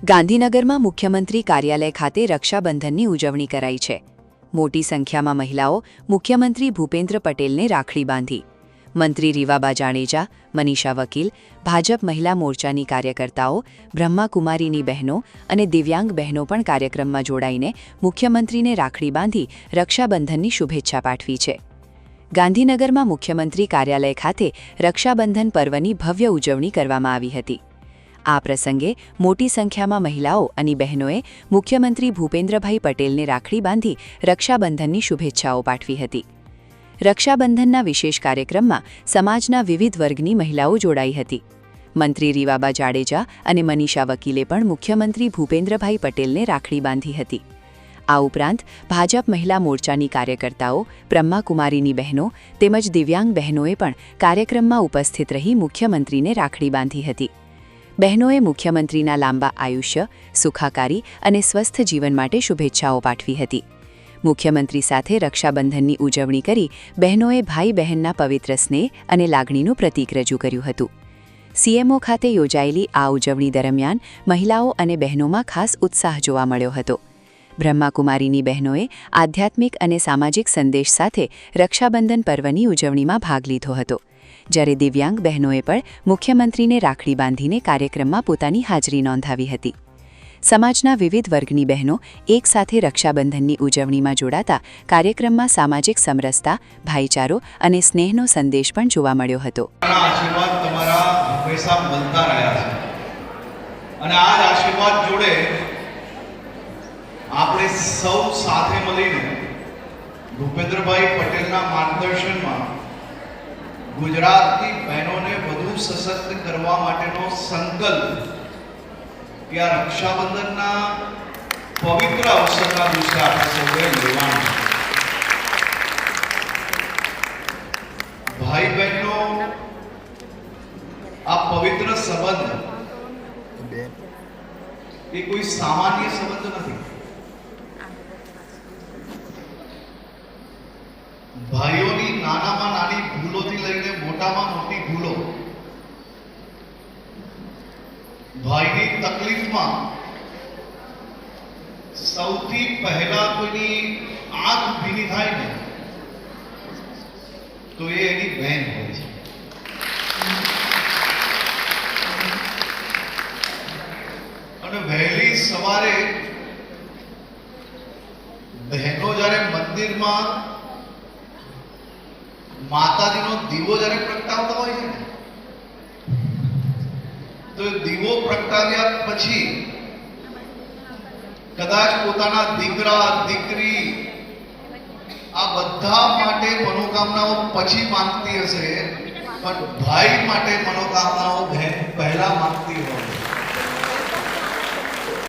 ગાંધીનગરમાં મુખ્યમંત્રી કાર્યાલય ખાતે રક્ષાબંધનની ઉજવણી કરાઈ છે। મોટી સંખ્યામાં મહિલાઓ મુખ્યમંત્રી ભૂપેન્દ્ર પટેલને રાખડી બાંધી। મંત્રી રીવાબા જાડેજા, મનીષા વકીલ, ભાજપ મહિલા મોરચાની કાર્યકર્તાઓ, બ્રહ્માકુમારીની બહેનો અને દિવ્યાંગ બહેનો પણ કાર્યક્રમમાં જોડાઈને મુખ્યમંત્રીને રાખડી બાંધી રક્ષાબંધનની શુભેચ્છા પાઠવી છે। ગાંધીનગરમાં મુખ્યમંત્રી કાર્યાલય ખાતે રક્ષાબંધન પર્વની ભવ્ય ઉજવણી કરવામાં આવી હતી। આ પ્રસંગે મોટી સંખ્યામાં મહિલાઓ અને બહેનોએ મુખ્યમંત્રી ભૂપેન્દ્રભાઈ પટેલને રાખડી બાંધી રક્ષાબંધનની શુભેચ્છાઓ પાઠવી હતી। રક્ષાબંધનના વિશેષ કાર્યક્રમમાં સમાજના વિવિધ વર્ગની મહિલાઓ જોડાઈ હતી। મંત્રી રીવાબા જાડેજા અને મનીષા વકીલે પણ મુખ્યમંત્રી ભૂપેન્દ્રભાઈ પટેલને રાખડી બાંધી હતી। આ ઉપરાંત ભાજપ મહિલા મોરચાની કાર્યકર્તાઓ, બ્રહ્માકુમારીની બહેનો તેમજ દિવ્યાંગ બહેનોએ પણ કાર્યક્રમમાં ઉપસ્થિત રહી મુખ્યમંત્રીને રાખડી બાંધી હતી। બહેનોએ મુખ્યમંત્રીના લાંબા આયુષ્ય, સુખાકારી અને સ્વસ્થ જીવન માટે શુભેચ્છાઓ પાઠવી હતી। મુખ્યમંત્રી સાથે રક્ષાબંધનની ઉજવણી કરી બહેનોએ ભાઈ બહેનના પવિત્ર સ્નેહ અને લાગણીનું પ્રતીક રજૂ કર્યું હતું। સીએમઓ ખાતે યોજાયેલી આ ઉજવણી દરમિયાન મહિલાઓ અને બહેનોમાં ખાસ ઉત્સાહ જોવા મળ્યો હતો। બ્રહ્માકુમારીની બહેનોએ આધ્યાત્મિક અને સામાજિક સંદેશ સાથે રક્ષાબંધન પર્વની ઉજવણીમાં ભાગ લીધો હતો, જ્યારે દિવ્યાંગ બહેનોએ પણ મુખ્યમંત્રીને રાખડી બાંધીને કાર્યક્રમમાં પોતાની હાજરી નોંધાવી હતી। સમાજના વિવિધ વર્ગની બહેનો એકસાથે રક્ષાબંધનની ઉજવણીમાં જોડાતા કાર્યક્રમમાં સામાજિક સમરસતા, ભાઈચારો અને સ્નેહનો સંદેશ પણ જોવા મળ્યો હતો। આશીર્વાદ તમારા હંમેશા મળતા રહ્યા છે અને આ જ આશીર્વાદ જોડે આપણે સૌ સાથે મળીને ભૂપેન્દ્રભાઈ પટેલના માર્ગદર્શનમાં ગુજરાતની બહેનોને વધુ સશક્ત કરવા માટેનો સંકલ્પ કે આ રક્ષાબંધનના પવિત્ર અવસરના દિવસે આપણે સૌએ લેવાનો છે। ભાઈ બહેનો આ પવિત્ર સંબંધ એ કોઈ સામાન્ય સંબંધ નથી। ભાઈઓની નાનામાં નાની ભૂલોથી લઈને મોટામાં મોટી ભૂલો, ભાઈની તકલીફમાં સૌથી પહેલા કોઈની આંખ ભીની થાય ને તો એ એની બહેન હોય છે। અને વહેલી સવારે બહેનો જ્યારે મંદિરમાં માતાજીનો દીવો જ્યારે પ્રગટાવતા હોય છે ને, તો દીવો પ્રગટાવ્યા પછી કદાચ પોતાના દીકરા દીકરી આ બધા માટે મનોકામનાઓ પછી માંગતી હશે, પણ ભાઈ માટે મનોકામના